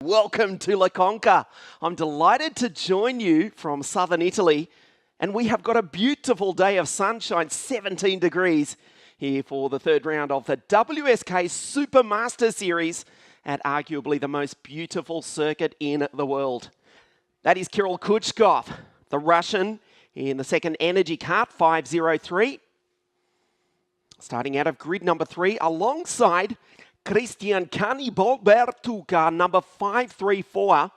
Welcome to La Conca. I'm delighted to join you from southern Italy, and we have got a beautiful day of sunshine, 17 degrees here for the third round of the WSK Supermaster Series at arguably the most beautiful circuit in the world. That is Kirill Kuchkov, the Russian, in the second energy kart, 503. Starting out of grid number 3 alongside Christian Cannibal Bertuca, number 534,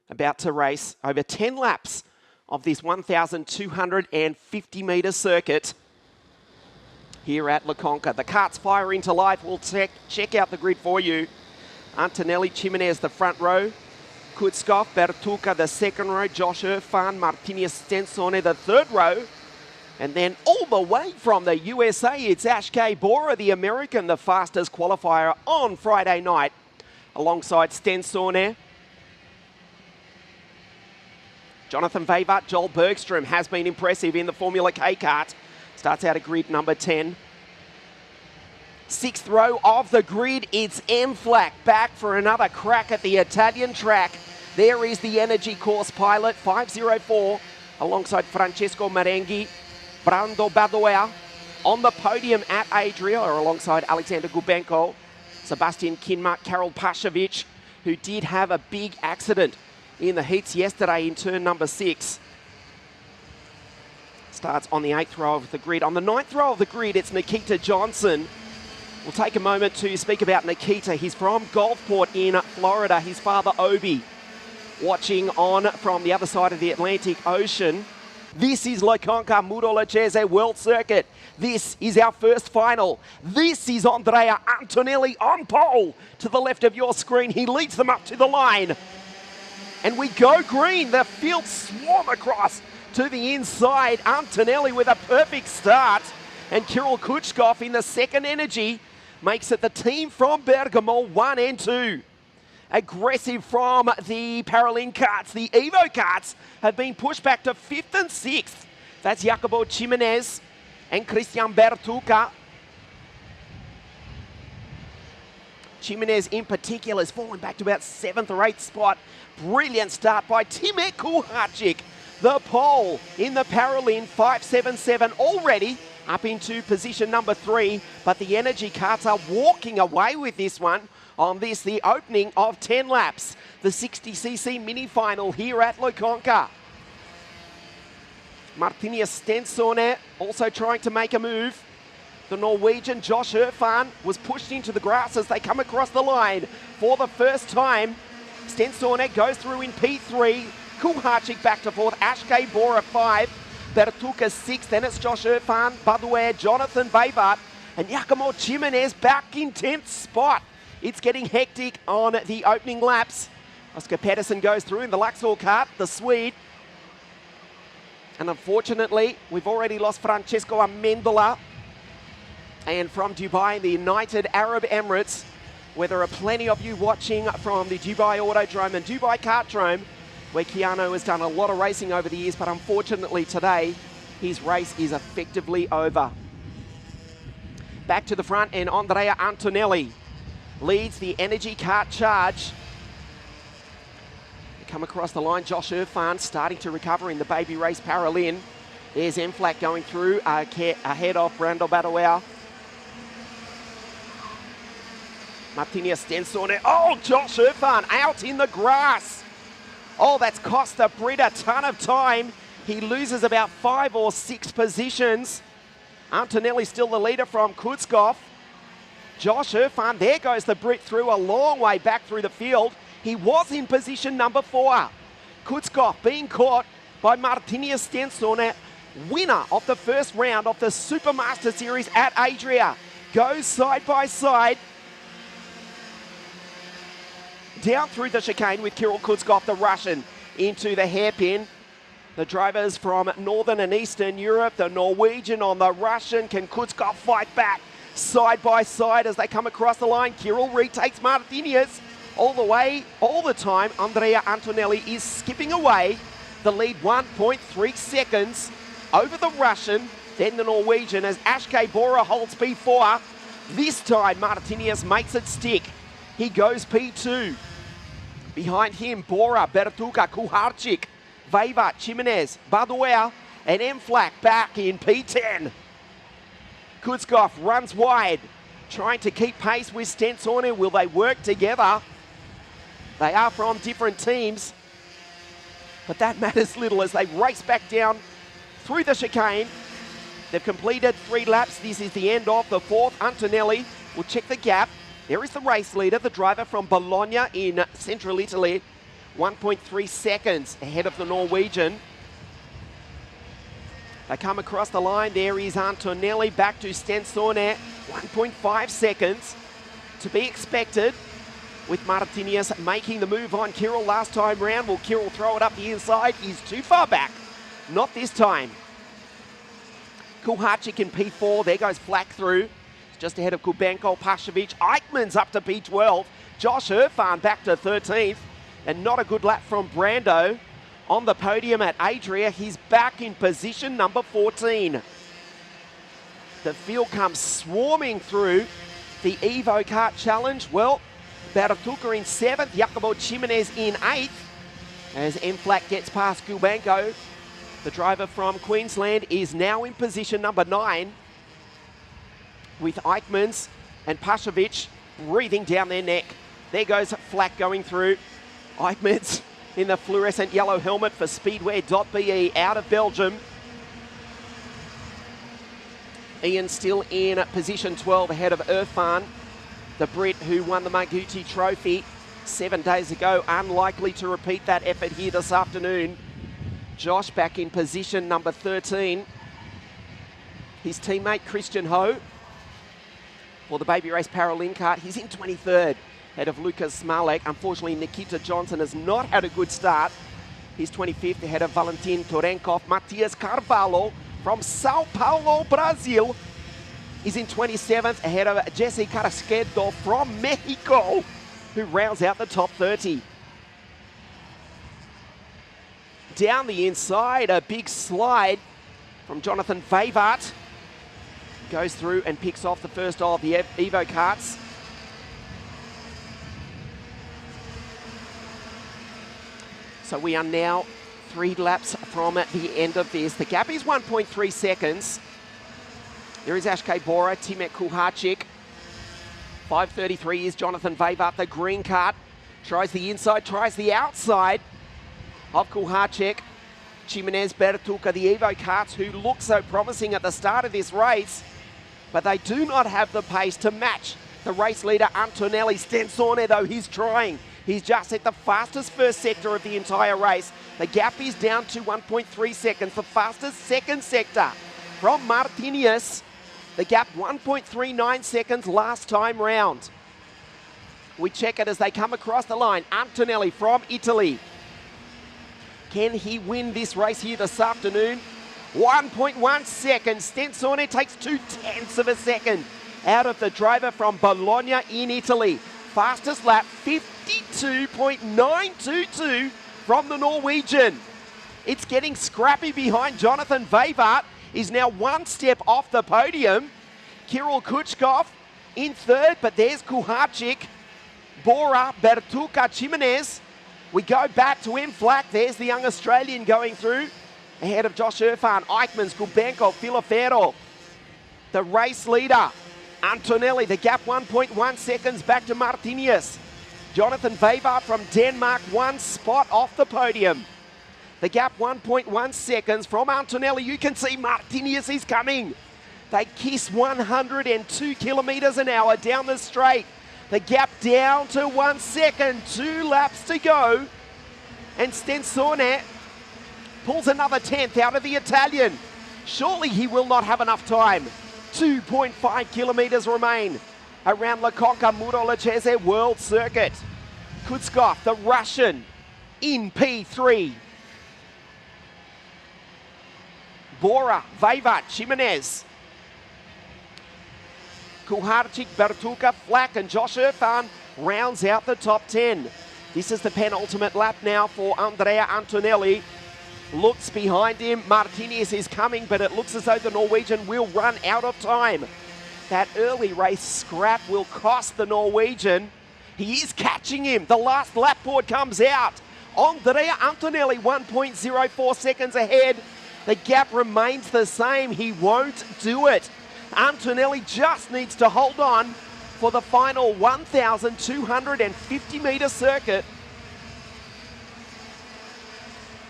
about to race over 10 laps of this 1,250 metre circuit here at La Conca. The karts fire into life. We'll check out the grid for you. Antonelli, Jimenez, the front row. Kuchkov, Bertuca, the second row. Josh Irfan, Martinez, Stensone, the third row. And then all the way from the USA, it's Ashkay Bora, the American, the fastest qualifier on Friday night, alongside Stensone. Jonathan Vavart, Joel Bergstrom has been impressive in the Formula K kart. Starts out at grid number 10. Sixth row of the grid, it's M-Flak back for another crack at the Italian track. There is the Energy Course pilot, 504, alongside Francesco Marenghi. Brando Badoer on the podium at Adria, or alongside Alexander Gubenko, Sebastian Kinmark, Karol Pashovic, who did have a big accident in the heats yesterday in turn number 6. Starts on the 8th row of the grid. On the 9th row of the grid, it's Nikita Johnson. We'll take a moment to speak about Nikita. He's from Gulfport in Florida. His father, Obi, watching on from the other side of the Atlantic Ocean. This is La Conca Muro Lachese World Circuit. This is our first final. This is Andrea Antonelli on pole. To the left of your screen, he leads them up to the line. And we go green. The field swarm across to the inside. Antonelli with a perfect start. And Kirill Kuchkov in the second energy makes it the team from Bergamo 1 and 2. Aggressive from the Paralin karts. The Evo karts have been pushed back to 5th and 6th. That's Jacopo Jimenez and Christian Bertuca. Jimenez in particular has fallen back to about 7th or 8th spot. Brilliant start by Timur Kuharczyk. The pole in the Paralin 577 already up into position number 3. But the Energy karts are walking away with this one. On this, the opening of 10 laps, the 60cc mini-final here at La Conca. Martinez Stensone also trying to make a move. The Norwegian Josh Irfan was pushed into the grass as they come across the line for the first time. Stensone goes through in P3. Kuharczyk back to 4th. Ashkay Bora 5. Bertuca 6th. Then it's Josh Irfan, Baduer, Jonathan Vavart, and Giacomo Jimenez back in 10th spot. It's getting hectic on the opening laps. Oscar Pedersen goes through in the Luxor kart, the Swede. And unfortunately, we've already lost Francesco Amendola. And from Dubai, the United Arab Emirates, where there are plenty of you watching from the Dubai Autodrome and Dubai Kartdrome, where Keanu has done a lot of racing over the years, but unfortunately today, his race is effectively over. Back to the front, and Andrea Antonelli leads the Energy kart charge. They come across the line. Josh Irfan starting to recover in the baby race Paralin. There's M-Flak going through ahead of Brando Badoer. Martinez Stensone. Oh, Josh Irfan out in the grass. Oh, that's cost the Brit a ton of time. He loses about 5 or 6 positions. Antonelli still the leader from Kuchkov. Josh Irfan, there goes the Brit through a long way back through the field. He was in position number 4. Kuchkov being caught by Martinez Stensone, winner of the first round of the Supermaster Series at Adria. Goes side by side. Down through the chicane with Kirill Kuchkov, the Russian, into the hairpin. The drivers from Northern and Eastern Europe, the Norwegian on the Russian. Can Kuchkov fight back? Side by side as they come across the line. Kirill retakes Martinez all the way, all the time. Andrea Antonelli is skipping away. The lead 1.3 seconds over the Russian, then the Norwegian as Ashkay Bora holds P4. This time Martinez makes it stick. He goes P2. Behind him, Bora, Bertuca, Kuharczyk, Vejvat, Jimenez, Badoer, and Mflak back in P10. Kutskov runs wide, trying to keep pace with Stensone. Will they work together? They are from different teams, but that matters little as they race back down through the chicane. They've completed 3 laps. This is the end of the 4th. Antonelli will check the gap. There is the race leader, the driver from Bologna in central Italy, 1.3 seconds ahead of the Norwegian. They come across the line. There is Antonelli back to Stensone, 1.5 seconds to be expected with Martinez making the move on Kirill last time round. Will Kirill throw it up the inside? He's too far back. Not this time. Kuharczyk in P4. There goes Flack through. It's just ahead of Kubenko, Pashovic. Eichmann's up to P12. Josh Irfan back to 13th. And not a good lap from Brando. On the podium at Adria, he's back in position number 14. The field comes swarming through the Evo Kart Challenge. Well, Bertuca in 7th, Jacopo Jimenez in 8th. As Mflak gets past Kubenko, the driver from Queensland is now in position number 9 with Eichmanns and Pashovic breathing down their neck. There goes Flack going through. Eichmanns in the fluorescent yellow helmet for Speedwear.be out of Belgium. Ian still in position 12 ahead of Irfan, the Brit who won the Maguti Trophy 7 days ago. Unlikely to repeat that effort here this afternoon. Josh back in position number 13. His teammate Christian Ho for the Baby Race Paralympic kart, he's in 23rd ahead of Lucas Smalek. Unfortunately, Nikita Johnson has not had a good start. He's 25th ahead of Valentin Torenkov. Matias Carvalho from Sao Paulo, Brazil, is in 27th ahead of Jesse Carrasquedo from Mexico, who rounds out the top 30. Down the inside, a big slide from Jonathan Vejvat. Goes through and picks off the first of the Evo karts. So we are now 3 laps from the end of this. The gap is 1.3 seconds. There is Ashkay Bora, Timet Kuharczyk. 5:33 is Jonathan Vejvat, the green kart. Tries the inside, tries the outside of Kuharczyk. Jimenez, Bertuca, the Evo karts who look so promising at the start of this race, but they do not have the pace to match the race leader Antonelli. Stensone though, he's trying. He's just at the fastest first sector of the entire race. The gap is down to 1.3 seconds. The fastest second sector from Martinez. The gap 1.39 seconds last time round. We check it as they come across the line. Antonelli from Italy. Can he win this race here this afternoon? 1.1 seconds. Stensone takes 0.2 of a second out of the driver from Bologna in Italy. Fastest lap, 52.922 from the Norwegian. It's getting scrappy behind Jonathan Vejvat. Is now 1 step off the podium. Kirill Kuchkov in 3rd, but there's Kuharczyk, Bora, Bertuca, Jimenez. We go back to Mflak. There's the young Australian going through ahead of Josh Irfan, Eichmanns, Kubenko, Filofero. The race leader, Antonelli, the gap 1.1 seconds back to Martinez. Jonathan Vejvat from Denmark, 1 spot off the podium. The gap 1.1 seconds from Antonelli. You can see Martinez is coming. They kiss 102 kilometers an hour down the straight. The gap down to 1 second, 2 laps to go. And Stensone pulls another 10th out of the Italian. Surely he will not have enough time. 2.5 kilometers remain around La Conca Muro-Lechese World Circuit. Kutskov, the Russian, in P3. Bora, Vejvat, Jimenez. Kuharczyk, Bertuca, Flack and Josh Irfan rounds out the top 10. This is the penultimate lap now for Andrea Antonelli. Looks behind him, Martinez is coming, but it looks as though the Norwegian will run out of time. That early race scrap will cost the Norwegian. He is catching him. The last lap board comes out. Andrea Antonelli, 1.04 seconds ahead. The gap remains the same. He won't do it. Antonelli just needs to hold on for the final 1,250 metre circuit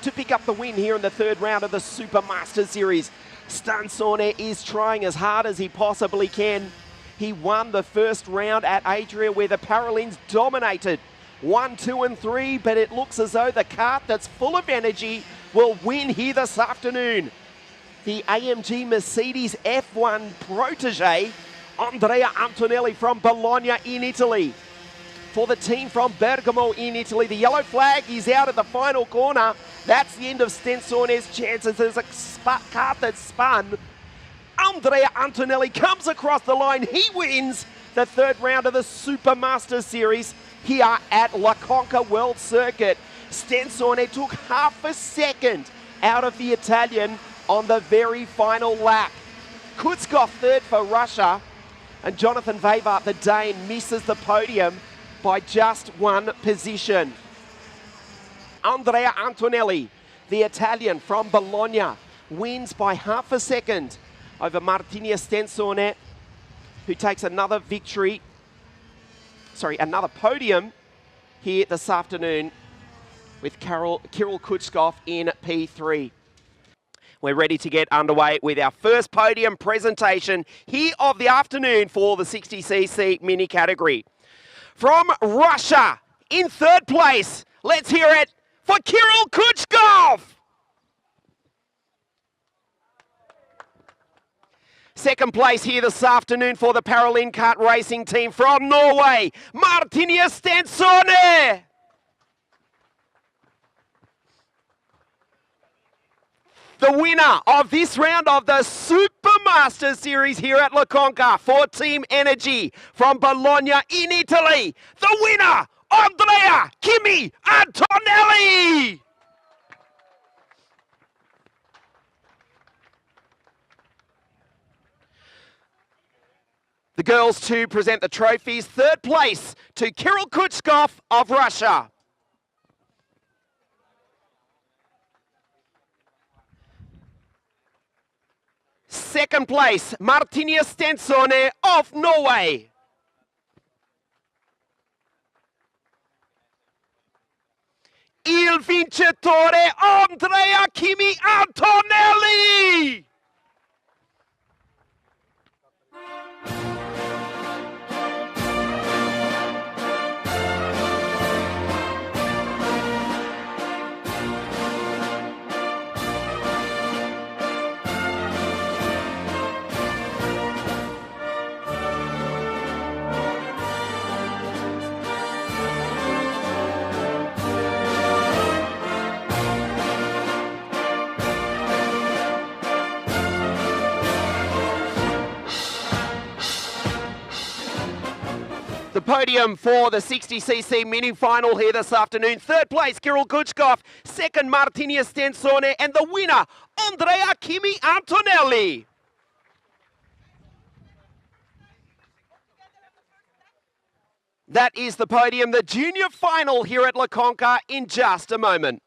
to pick up the win here in the third round of the Supermaster Series. Stansone is trying as hard as he possibly can. He won the first round at Adria where the Paralympians dominated 1, 2 and 3, but it looks as though the kart that's full of energy will win here this afternoon. The AMG Mercedes F1 protege, Andrea Antonelli from Bologna in Italy. For the team from Bergamo in Italy, the yellow flag is out at the final corner. That's the end of Stensone's chances. There's a kart that spun. Andrea Antonelli comes across the line. He wins the third round of the Supermaster Series here at La Conca World Circuit. Stensone took half a second out of the Italian on the very final lap. Kutskov third for Russia, and Jonathan Weber, the Dane, misses the podium by just one position. Andrea Antonelli, the Italian from Bologna, wins by half a second over Martina Stensone, who takes another podium here this afternoon with Kirill Kutskov in P3. We're ready to get underway with our first podium presentation here of the afternoon for the 60cc mini category. From Russia, in third place, let's hear it for Kirill Kutskov. Second place here this afternoon for the Paralympic kart racing team from Norway, Martina Stensone. The winner of this round of the Supermaster Series here at La Conca for Team Energy from Bologna in Italy. The winner, Andrea Kimi Antonelli. The girls to present the trophies. Third place to Kirill Kutskov of Russia. Second place, Martina Stensone of Norway. Il vincitore, Andrea Kimi Antonelli. The podium for the 60cc mini final here this afternoon. Third place, Kirill Kutskov. Second, Martina Stensone. And the winner, Andrea Kimi Antonelli. That is the podium, the junior final here at La Conca in just a moment.